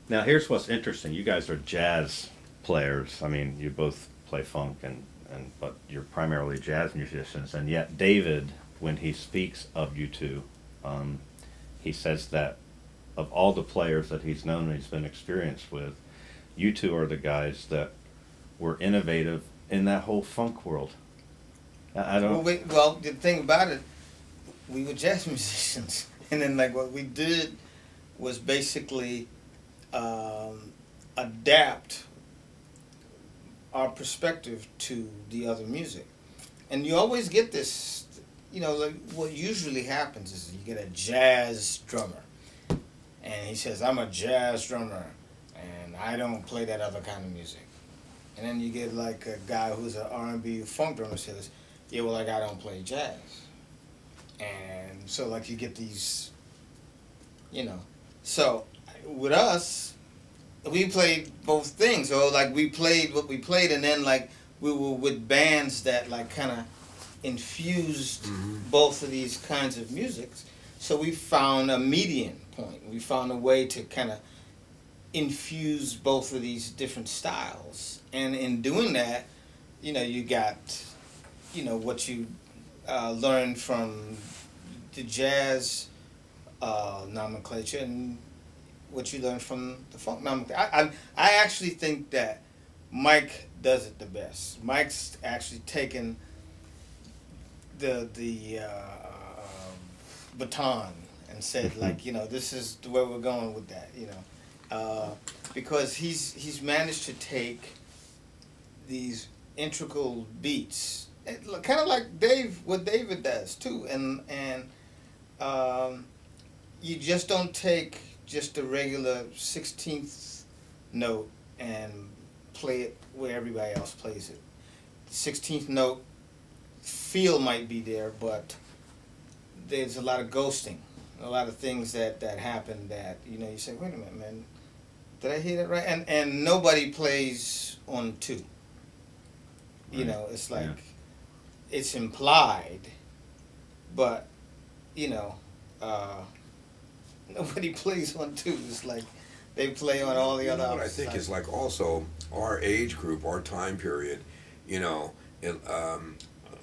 Now here's what's interesting. You guys are jazz players. I mean, you both play funk and but you're primarily jazz musicians. And yet David, when he speaks of you two, he says that of all the players that he's known and he's been experienced with, you two are the guys that were innovative in that whole funk world. I don't. Well, the thing about it, we were jazz musicians, and then like what we did was basically adapt our perspective to the other music, and you always get this. You know, like what usually happens is you get a jazz drummer, and he says, "I'm a jazz drummer, and I don't play that other kind of music." And then you get like a guy who's an R&B funk drummer says, "Yeah, well, like I don't play jazz." And so like you get these, you know. So with us, we played both things. So like we played what we played, and then like we were with bands that like kind of infused both of these kinds of musics. So we found a median point. We found a way to kind of infuse both of these different styles. And in doing that, you know, you got, you know, what you learned from the jazz nomenclature and what you learned from the funk nomenclature. I actually think that Mike does it the best. Mike's actually taken the baton and said, like, you know, this is the way we're going with that, you know, because he's managed to take these integral beats, kind of like what David does too, and you just don't take just a regular 16th note and play it where everybody else plays it. The 16th note feel might be there, but there's a lot of ghosting, a lot of things that happen that, you know, you say, wait a minute, man, did I hear that right? And nobody plays on two. Right. You know, it's like, it's implied, but, you know, nobody plays on two. It's like they play on all the other. What I think is like also our age group, our time period, you know,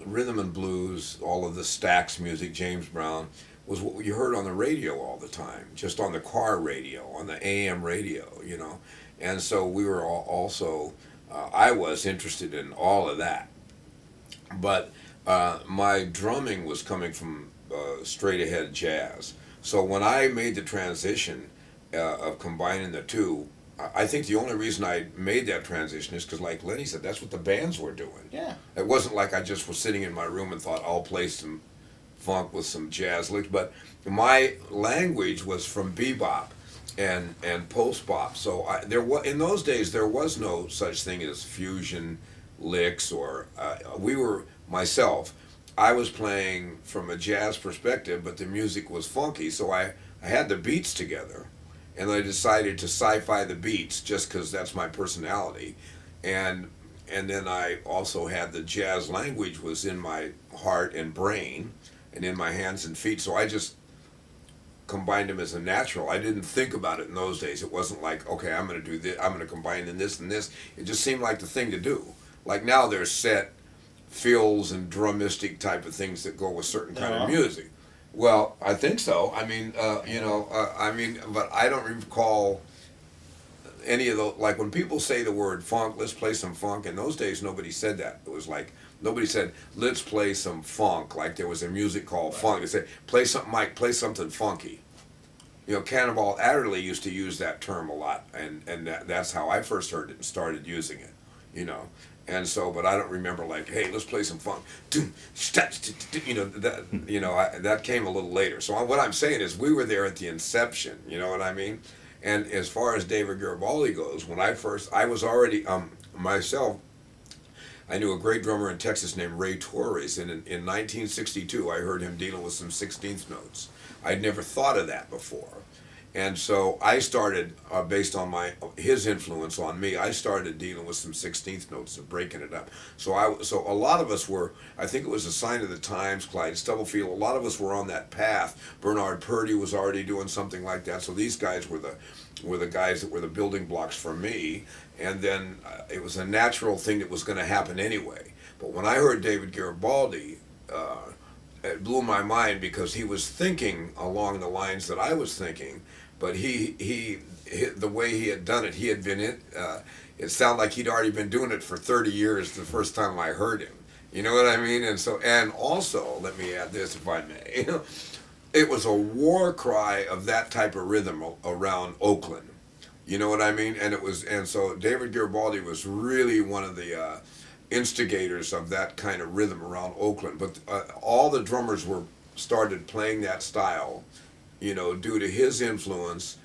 rhythm and blues, all of the Stax music, James Brown, was what you heard on the radio all the time, just on the car radio, on the AM radio, you know. And so we were also, I was interested in all of that. But my drumming was coming from straight ahead jazz. So when I made the transition of combining the two, I think the only reason I made that transition is because, like Lenny said, that's what the bands were doing. Yeah. It wasn't like I just was sitting in my room and thought, I'll play some funk with some jazz licks. But my language was from bebop and post-bop. So in those days, there was no such thing as fusion licks or... I was playing from a jazz perspective, but the music was funky, so I had the beats together. And I decided to sci-fi the beats just because that's my personality, and then I also had the jazz language was in my heart and brain, and in my hands and feet. So I just combined them as a natural. I didn't think about it in those days. It wasn't like, okay, I'm going to do this. I'm going to combine in this and this. It just seemed like the thing to do. Like now there's set fills and drumistic type of things that go with certain kind of music. Well, I think so. I mean, you know, but I don't recall any of those. Like when people say the word funk, let's play some funk. In those days, nobody said that. It was like nobody said, let's play some funk. Like there was a music called funk. They said, play something, Mike, play something funky. You know, Cannonball Adderley used to use that term a lot, and that's how I first heard it and started using it. You know. And so, but I don't remember like, hey, let's play some funk. You know, that came a little later. So what I'm saying is we were there at the inception, you know what I mean? And as far as David Garibaldi goes, when I was already, myself, I knew a great drummer in Texas named Ray Torres, and in 1962 I heard him dealing with some 16th notes. I'd never thought of that before. And so I started, based on his influence on me, I started dealing with some 16th notes and breaking it up. So a lot of us were, I think it was a sign of the times, Clyde Stubblefield, a lot of us were on that path. Bernard Purdy was already doing something like that. So these guys were the guys that were the building blocks for me. And then it was a natural thing that was going to happen anyway. But when I heard David Garibaldi, it blew my mind because he was thinking along the lines that I was thinking, but he the way he had done it, he had been it sounded like he'd already been doing it for 30 years the first time I heard him. You know what I mean? And also, let me add this if I may. It was a war cry of that type of rhythm around Oakland. You know what I mean? And so David Garibaldi was really one of the instigators of that kind of rhythm around Oakland. But all the drummers started playing that style, you know, due to his influence.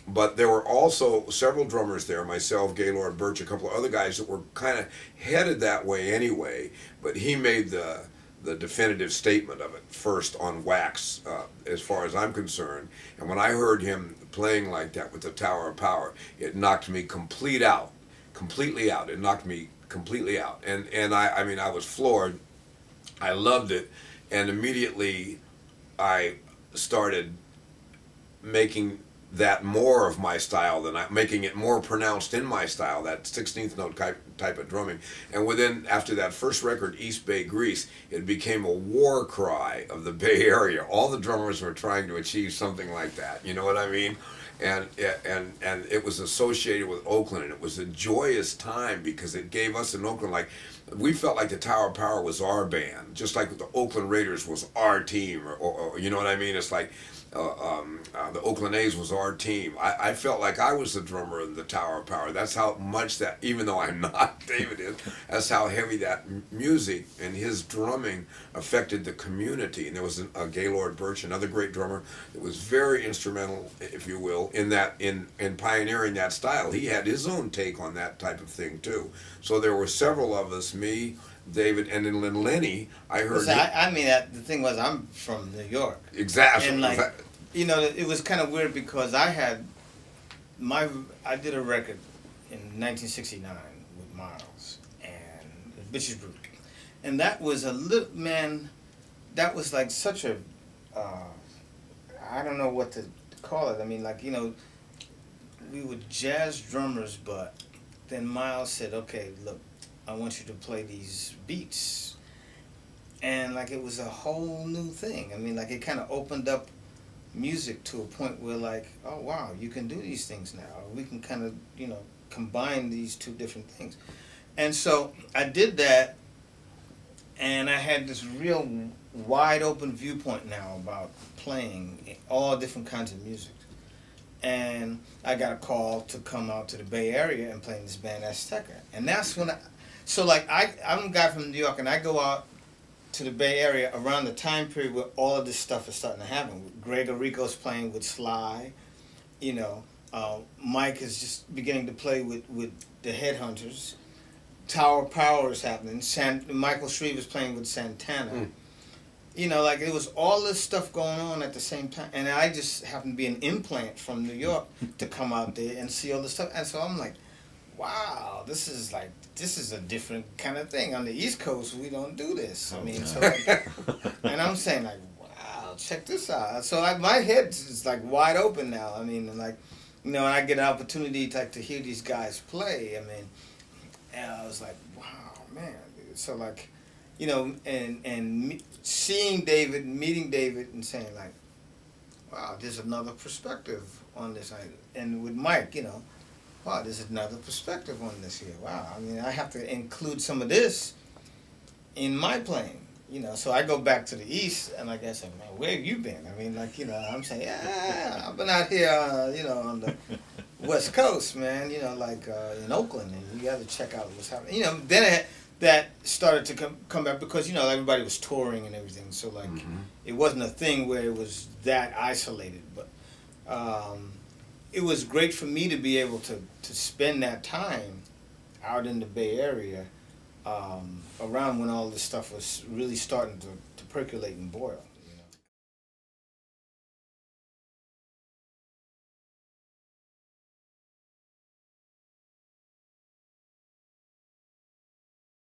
But there were also several drummers there, myself, Gaylord Birch, a couple of other guys that were kind of headed that way anyway. But he made the definitive statement of it first on wax, as far as I'm concerned. And when I heard him playing like that with the Tower of Power, it knocked me completely out. It knocked me completely out. And I mean, I was floored. I loved it. And immediately I started making that more of my style making it more pronounced in my style, that 16th note type of drumming. And after that first record, East Bay Grease, it became a war cry of the Bay Area. All the drummers were trying to achieve something like that, you know what I mean? And it was associated with Oakland, and it was a joyous time because it gave us in Oakland, like, we felt like the Tower of Power was our band, just like the Oakland Raiders was our team, or you know what I mean? It's like the Oakland A's was our team. I felt like I was the drummer in the Tower of Power. That's how much that, even though I'm not, David is, that's how heavy that music and his drumming affected the community. And there was a Gaylord Birch, another great drummer, that was very instrumental, if you will, in pioneering that style. He had his own take on that type of thing too. So there were several of us, me, David, and then Lenny, I heard... I mean, the thing was, I'm from New York. Exactly. And like, you know, it was kind of weird because I did a record in 1969 with Miles and Bitches Brew. And that was that was like such a, I don't know what to call it. I mean, like, you know, we were jazz drummers, but then Miles said, okay, look, I want you to play these beats. And like, it was a whole new thing. I mean, like, it kind of opened up music to a point where, like, oh wow, you can do these things now. We can kind of, you know, combine these two different things. And so I did that, and I had this real wide open viewpoint now about playing all different kinds of music. And I got a call to come out to the Bay Area and play in this band Azteca. And that's when so like, I'm a guy from New York, and I go out to the Bay Area around the time period where all of this stuff is starting to happen. Greg Arico's playing with Sly, you know, Mike is just beginning to play with the Headhunters. Tower of Power is happening. Michael Shreve is playing with Santana. You know, like, it was all this stuff going on at the same time, and I just happened to be an implant from New York to come out there and see all this stuff. And so I'm like, wow, this is a different kind of thing. On the East Coast, we don't do this. I mean, so like, and I'm saying, like, wow, check this out. So like, my head is like wide open now. I mean, and like, you know, and I get an opportunity to hear these guys play. I mean, and I was like, wow, man. So like, you know, and seeing David, meeting David, and saying like, wow, there's another perspective on this. And with Mike, you know, wow, there's another perspective on this here. Wow, I mean, I have to include some of this in my playing, you know. So I go back to the East, and like I said, man, where have you been? I mean, like, you know, I'm saying, yeah, I've been out here, you know, on the West Coast, man, you know, like in Oakland, and you got to check out what's happening. You know, then that started to come back because, you know, everybody was touring and everything, so like, it wasn't a thing where it was that isolated, but it was great for me to be able to spend that time out in the Bay Area around when all this stuff was really starting to percolate and boil.